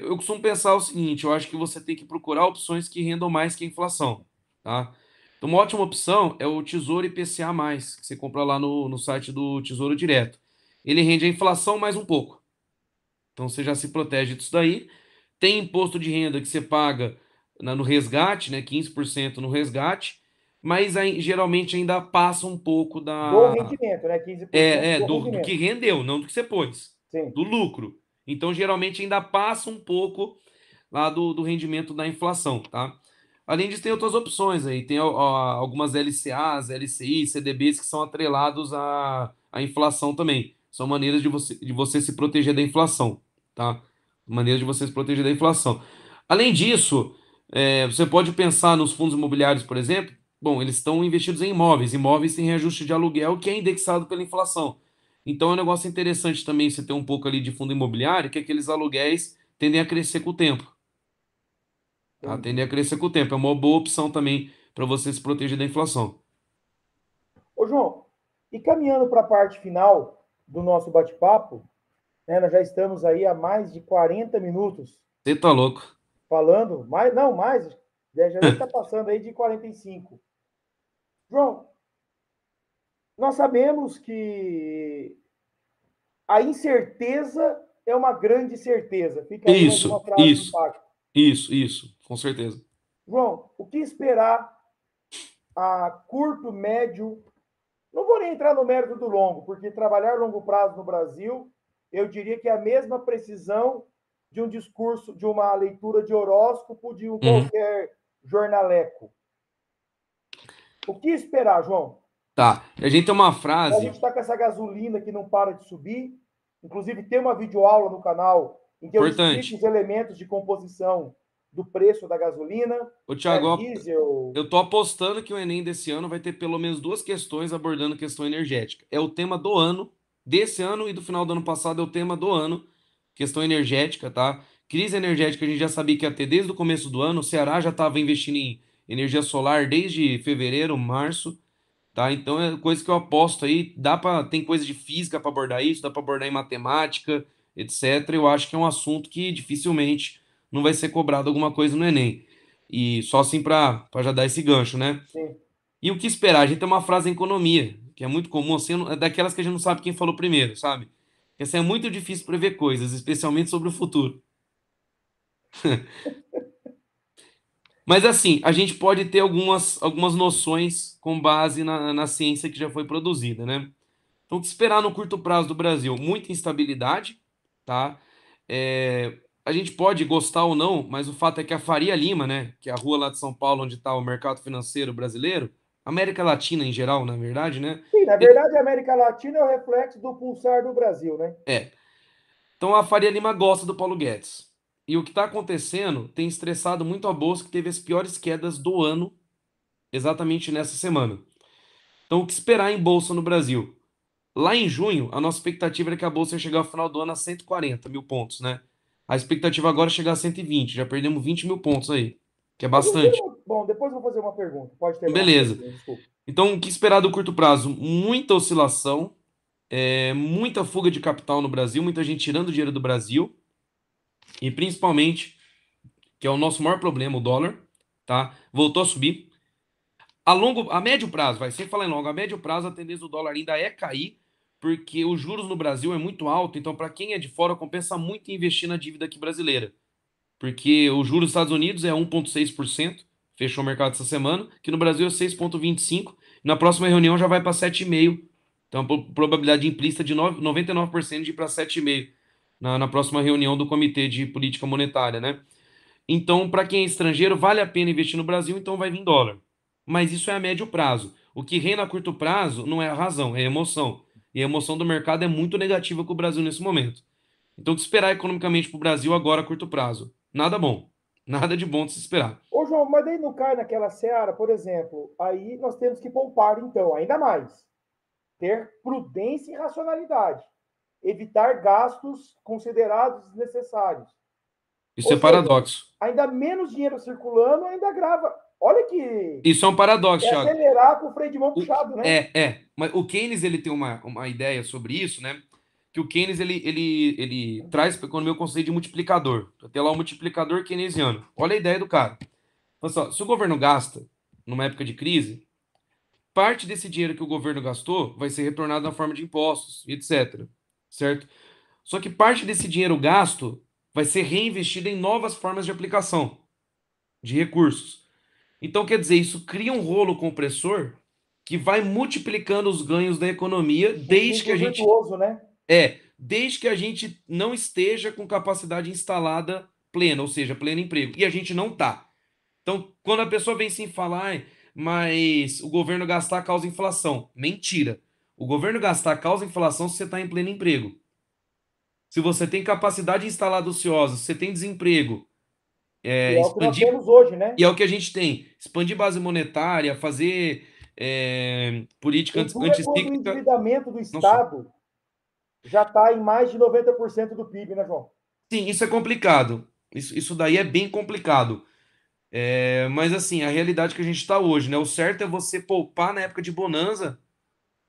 Eu costumo pensar o seguinte, eu acho que você tem que procurar opções que rendam mais que a inflação, tá? Então, uma ótima opção é o Tesouro IPCA+, que você compra lá no site do Tesouro Direto. Ele rende a inflação mais um pouco. Então você já se protege disso daí. Tem imposto de renda que você paga no resgate, né? 15% no resgate, mas aí, geralmente ainda passa um pouco Do da. rendimento, né? 15% do Do que rendimento. rendeu, não do que você pôs, Sim. do lucro. Então, geralmente ainda passa um pouco lá do rendimento da inflação, tá? Além disso, tem outras opções aí. Tem algumas LCAs, LCI, CDBs que são atrelados à inflação também. São maneiras de você se proteger da inflação, tá? Maneiras de você se proteger da inflação. Além disso, você pode pensar nos fundos imobiliários, por exemplo. Bom, eles estão investidos em imóveis. Imóveis têm reajuste de aluguel que é indexado pela inflação. Então é um negócio interessante também você ter um pouco ali de fundo imobiliário, que aqueles aluguéis tendem a crescer com o tempo, tá? Tendem Entendi. a crescer com o tempo. É uma boa opção também para você se proteger da inflação. Ô, João, e caminhando para a parte final do nosso bate-papo, né, nós já estamos aí há mais de 40 minutos Você tá louco? falando, mais, não, mais, já deve estar passando aí de 45. João, nós sabemos que a incerteza é uma grande certeza. Fica aí mais uma Isso, frase de isso, impacto. isso, com certeza. João, o que esperar a curto, médio? Não vou nem entrar no mérito do longo, porque trabalhar longo prazo no Brasil, eu diria que é a mesma precisão de um discurso, de uma leitura de horóscopo de um Uhum. qualquer jornaleco. O que esperar, João? Tá. A gente tem uma A gente frase está com essa gasolina que não para de subir. Inclusive, tem uma videoaula no canal em que eu explico importante. os elementos de composição do preço da gasolina, Ô, né? Thiago, Diesel. eu tô apostando que o Enem desse ano vai ter pelo menos duas questões abordando questão energética. É o tema do ano, desse ano e do final do ano passado é o tema do ano, questão energética, tá? Crise energética a gente já sabia que ia ter desde o começo do ano. O Ceará já estava investindo em energia solar desde fevereiro, março, tá? Então é coisa que eu aposto aí. Tem coisa de física para abordar isso, dá para abordar em matemática, etc. Eu acho que é um assunto que dificilmente não vai ser cobrado alguma coisa no Enem. E só assim para já dar esse gancho, né? Sim. E o que esperar? A gente tem uma frase em economia, que é muito comum, assim, é daquelas que a gente não sabe quem falou primeiro, sabe? Essa é muito difícil prever coisas, especialmente sobre o futuro. Mas assim, a gente pode ter algumas noções com base na ciência que já foi produzida, né? Então, o que esperar no curto prazo do Brasil? Muita instabilidade, tá? A gente pode gostar ou não, mas o fato é que a Faria Lima, né, que é a rua lá de São Paulo onde está o mercado financeiro brasileiro, América Latina em geral, na verdade, né? Sim, na verdade, a América Latina é o reflexo do pulsar do Brasil, né? É. Então a Faria Lima gosta do Paulo Guedes. E o que está acontecendo tem estressado muito a bolsa, que teve as piores quedas do ano, exatamente nessa semana. Então, o que esperar em bolsa no Brasil? Lá em junho, a nossa expectativa era que a bolsa ia chegar ao final do ano a 140 mil pontos, né? A expectativa agora é chegar a 120, já perdemos 20 mil pontos aí, que é Mas não tem bastante. uma... Bom, depois eu vou fazer uma pergunta. Pode terminar a sua Beleza. pergunta, desculpa. Então, o que esperar do curto prazo? Muita oscilação, muita fuga de capital no Brasil, muita gente tirando dinheiro do Brasil, e principalmente, que é o nosso maior problema, o dólar, tá? Voltou a subir. A médio prazo, vai, sem falar em longo, a médio prazo a tendência do dólar ainda é cair, porque os juros no Brasil é muito alto, então para quem é de fora compensa muito investir na dívida aqui brasileira, porque o juros dos Estados Unidos é 1,6%, fechou o mercado essa semana, que no Brasil é 6,25%, na próxima reunião já vai para 7,5%, então a probabilidade implícita de 99% de ir para 7,5% na próxima reunião do Comitê de Política Monetária, né? Então, para quem é estrangeiro, vale a pena investir no Brasil, então vai vir dólar. Mas isso é a médio prazo. O que reina a curto prazo não é a razão, é a emoção. E a emoção do mercado é muito negativa com o Brasil nesse momento. Então, o que esperar economicamente para o Brasil agora a curto prazo? Nada bom. Nada de bom de se esperar. Ô, João, mas daí não cai naquela seara, por exemplo, aí nós temos que poupar, então, ainda mais. Ter prudência e racionalidade. Evitar gastos considerados desnecessários. Isso Ou é seja, paradoxo. ainda menos dinheiro circulando, ainda grava. Olha que Isso é um paradoxo, é Thiago. acelerar com o freio de mão O- puxado, né? Mas o Keynes ele tem uma ideia sobre isso, né? Que o Keynes ele traz para a economia o conceito de multiplicador. Até lá o multiplicador keynesiano. Olha a ideia do cara. Olha só, se o governo gasta numa época de crise, parte desse dinheiro que o governo gastou vai ser retornado na forma de impostos, e etc. Certo? Só que parte desse dinheiro gasto vai ser reinvestido em novas formas de aplicação de recursos. Então, quer dizer, isso cria um rolo compressor que vai multiplicando os ganhos da economia Um desde que a ciclo gente virtuoso, né? desde que a gente não esteja com capacidade instalada plena, ou seja, pleno emprego. E a gente não tá. Então, quando a pessoa vem sim falar, "Ai, mas o governo gastar causa inflação." Mentira. O governo gastar causa inflação se você está em pleno emprego. Se você tem capacidade instalada ociosa, se você tem desemprego, E é o que nós expandir, temos hoje, né? e é o que a gente tem, expandir base monetária, fazer política O duro é quando o anticíclica, endividamento do não só. Estado já está em mais de 90% do PIB, né, João? Sim, isso é complicado. Isso daí é bem complicado. Mas assim, a realidade que a gente está hoje, né? O certo é você poupar na época de bonanza,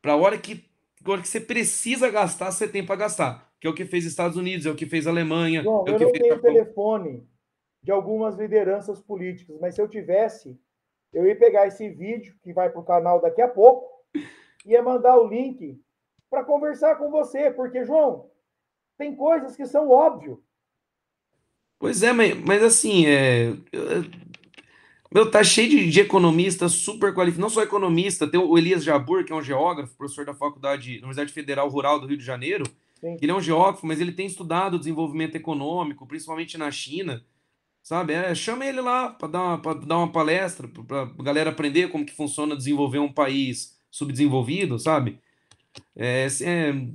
para a hora que você precisa gastar, você tem para gastar. Que é o que fez Estados Unidos, é o que fez Alemanha, João, é o eu que não fez tenho Japão. telefone de algumas lideranças políticas, mas se eu tivesse, eu ia pegar esse vídeo que vai para o canal daqui a pouco, ia mandar o link para conversar com você, porque, João, tem coisas que são óbvias. Pois é, mas assim, meu, tá cheio de economista super qualificado. Não só economista, tem o Elias Jabbour, que é um geógrafo, professor da faculdade, da Universidade Federal Rural do Rio de Janeiro, Sim. que ele é um geógrafo, mas ele tem estudado o desenvolvimento econômico, principalmente na China, sabe? Chama ele lá para dar uma palestra, para a galera aprender como que funciona desenvolver um país subdesenvolvido, sabe?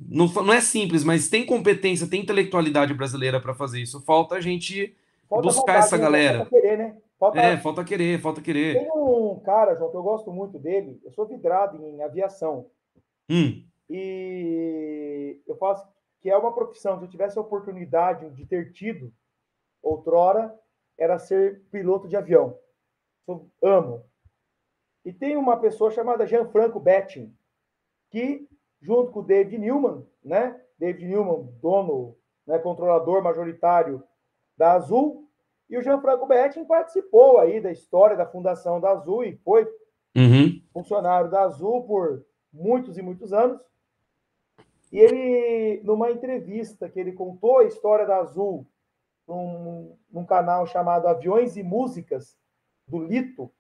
Não é simples, mas tem competência, tem intelectualidade brasileira para fazer isso. Falta a gente Falta buscar essa vontade, né, João? Falta galera. querer, né? Falta. Falta querer, falta querer. Tem um cara, João, que eu gosto muito dele. Eu sou vidrado em aviação. Hum, E eu faço que é uma profissão. Se eu tivesse a oportunidade de ter tido outrora, era ser piloto de avião. Eu amo. E tem uma pessoa chamada Gianfranco Betting, que, junto com o David Newman, né? David Newman, dono, né, controlador majoritário da Azul, e o Gianfranco Betting participou aí da história da fundação da Azul e foi uhum, funcionário da Azul por muitos e muitos anos. E ele, numa entrevista que ele contou a história da Azul num canal chamado Aviões e Músicas, do Lito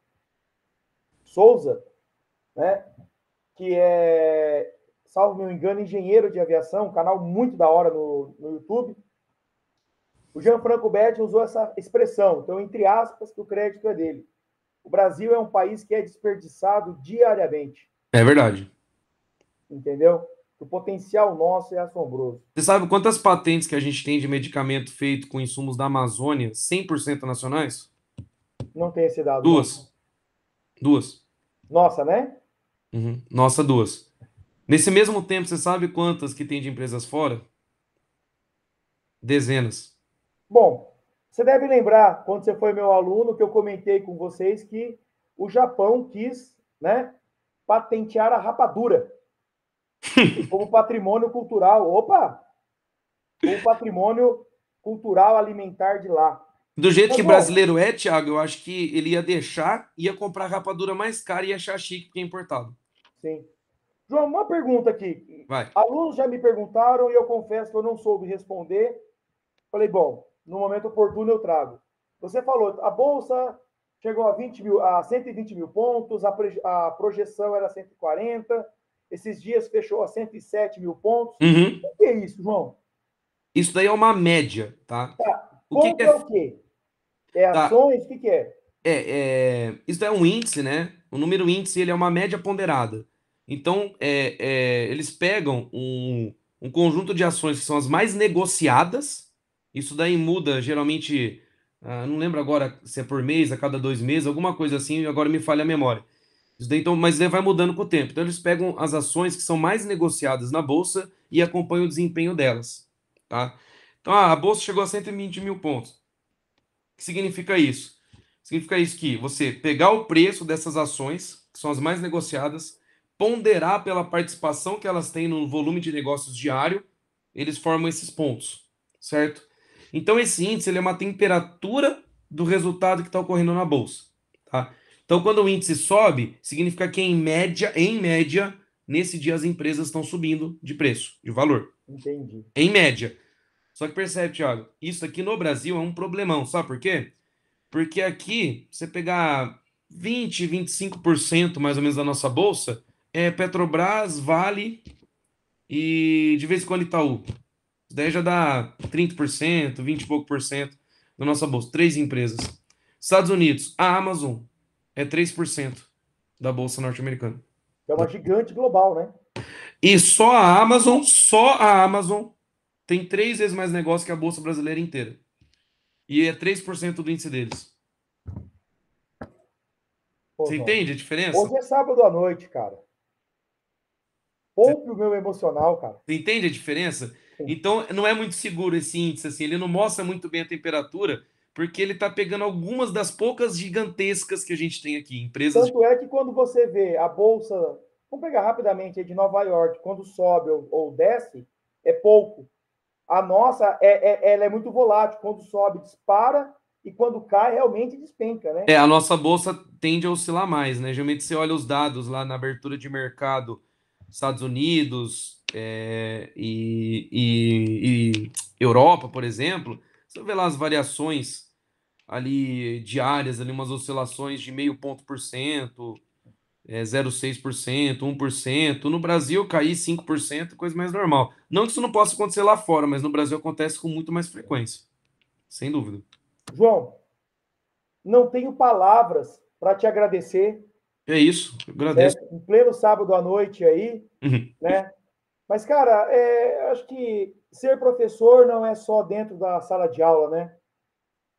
Souza, né? Que é, salvo meu engano, engenheiro de aviação, um canal muito da hora no YouTube. O Gianfranco Betti usou essa expressão, então, entre aspas, que o crédito é dele. O Brasil é um país que é desperdiçado diariamente, é verdade. entendeu? O potencial nosso é assombroso. Você sabe quantas patentes que a gente tem de medicamento feito com insumos da Amazônia, 100% nacionais? Não tem esse dado, João. Duas. Duas. Nossa, né? Uhum. Nossa, duas. Nesse mesmo tempo, você sabe quantas que tem de empresas fora? Dezenas. Bom, você deve lembrar, quando você foi meu aluno, que eu comentei com vocês que o Japão quis, né, patentear a rapadura como patrimônio cultural. Opa! Como patrimônio cultural alimentar de lá. Do jeito Mas, que João, brasileiro é, Thiago, eu acho que ele ia deixar, ia comprar rapadura mais cara e ia achar chique porque é importado. sim. João, uma pergunta aqui. Vai. Alunos já me perguntaram e eu confesso que eu não soube responder. Falei, bom, no momento oportuno eu trago. Você falou, a Bolsa chegou a 20 mil, a 120 mil pontos, a projeção era 140, esses dias fechou a 107 mil pontos. Uhum. O que é isso, João? Isso daí é uma média, tá? Tá. O que que Ponto é. é o quê? É Tá. ações? O que, que é? Isso é um índice, né? O número índice ele é uma média ponderada. Então, eles pegam um conjunto de ações que são as mais negociadas. Isso daí muda geralmente, não lembro agora se é por mês, a cada 2 meses, alguma coisa assim, agora me falha a memória. Isso daí, então, mas daí vai mudando com o tempo. Então, eles pegam as ações que são mais negociadas na bolsa e acompanham o desempenho delas, tá? Então, a bolsa chegou a 120 mil pontos. O que significa isso? Significa isso que você pegar o preço dessas ações, que são as mais negociadas, ponderar pela participação que elas têm no volume de negócios diário, eles formam esses pontos, certo? Então esse índice ele é uma temperatura do resultado que está ocorrendo na bolsa, tá? Então quando o índice sobe, significa que em média, nesse dia as empresas estão subindo de preço, de valor, Entendi. em média. Só que percebe, Thiago, isso aqui no Brasil é um problemão, sabe por quê? Porque aqui, você pegar 20, 25% mais ou menos da nossa bolsa, é Petrobras, Vale e de vez em quando Itaú. Isso daí já dá 30%, 20 e pouco por cento da nossa bolsa. Três empresas. Estados Unidos, a Amazon é 3% da bolsa norte-americana. É uma gigante global, né? E só a Amazon tem 3 vezes mais negócio que a bolsa brasileira inteira. e é 3% do índice deles. Pô, Você João, entende a diferença? hoje é sábado à noite, cara. Você Poupe o meu emocional, cara. você entende a diferença? Sim. Então, não é muito seguro esse índice, assim, ele não mostra muito bem a temperatura, porque ele está pegando algumas das poucas gigantescas que a gente tem aqui, empresas de... Tanto é que quando você vê a bolsa, vamos pegar rapidamente aí de Nova York, quando sobe ou desce, é pouco. A nossa, ela é muito volátil. Quando sobe, dispara, e quando cai, realmente despenca, né? A nossa bolsa tende a oscilar mais, né? Geralmente você olha os dados lá na abertura de mercado, Estados Unidos e Europa, por exemplo, você vê lá as variações ali diárias, ali umas oscilações de meio ponto por cento, 0,6%, 1%. No Brasil, cair 5%, coisa mais normal. Não que isso não possa acontecer lá fora, mas no Brasil acontece com muito mais frequência, sem dúvida. João, não tenho palavras para te agradecer, É isso, eu agradeço. certo? Em pleno sábado à noite aí, Uhum. né? Mas, cara, acho que ser professor não é só dentro da sala de aula, né?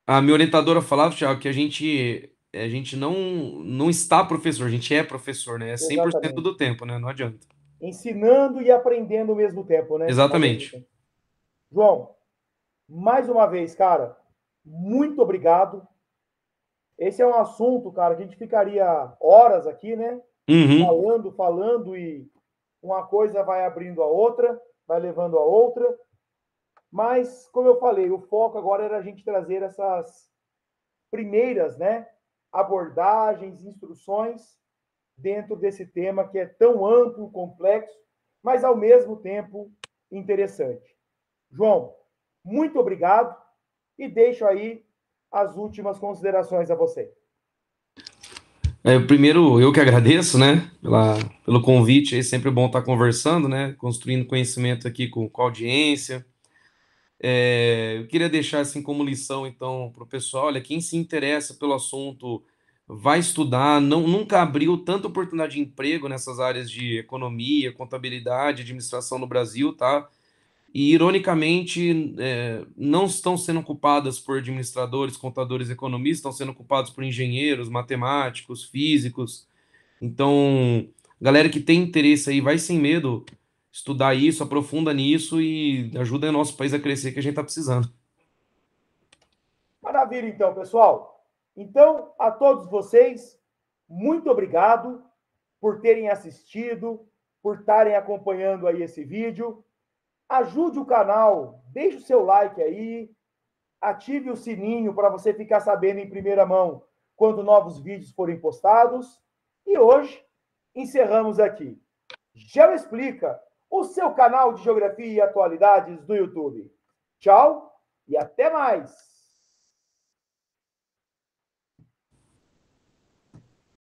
A minha orientadora falava, Thiago, que a gente não está professor, a gente é professor, né? É 100% Exatamente. do tempo, né? Não adianta. Ensinando e aprendendo ao mesmo tempo, né? Ao mesmo Exatamente. tempo. João, mais uma vez, cara, muito obrigado. Esse é um assunto, cara, que a gente ficaria horas aqui, né? Uhum. Falando, e uma coisa vai abrindo a outra, vai levando a outra. Mas, como eu falei, o foco agora era a gente trazer essas primeiras, né, abordagens, instruções dentro desse tema que é tão amplo, complexo, mas ao mesmo tempo interessante. João, muito obrigado e deixo aí as últimas considerações a você. Primeiro, eu que agradeço, né, pelo convite. É sempre bom estar conversando, né, construindo conhecimento aqui com a audiência. Eu queria deixar assim como lição, então, para o pessoal: olha, quem se interessa pelo assunto, vai estudar. Não, nunca abriu tanta oportunidade de emprego nessas áreas de economia, contabilidade, administração no Brasil, tá? E, ironicamente, não estão sendo ocupadas por administradores, contadores, economistas, estão sendo ocupados por engenheiros, matemáticos, físicos. Então, galera que tem interesse aí, vai sem medo estudar isso, aprofunda nisso e ajuda o nosso país a crescer, que a gente está precisando. Maravilha, então, pessoal. Então, a todos vocês, muito obrigado por terem assistido, por estarem acompanhando aí esse vídeo. Ajude o canal, deixe o seu like aí, ative o sininho para você ficar sabendo em primeira mão quando novos vídeos forem postados. E hoje encerramos aqui. Geo Explica, o seu canal de geografia e atualidades do YouTube. Tchau e até mais!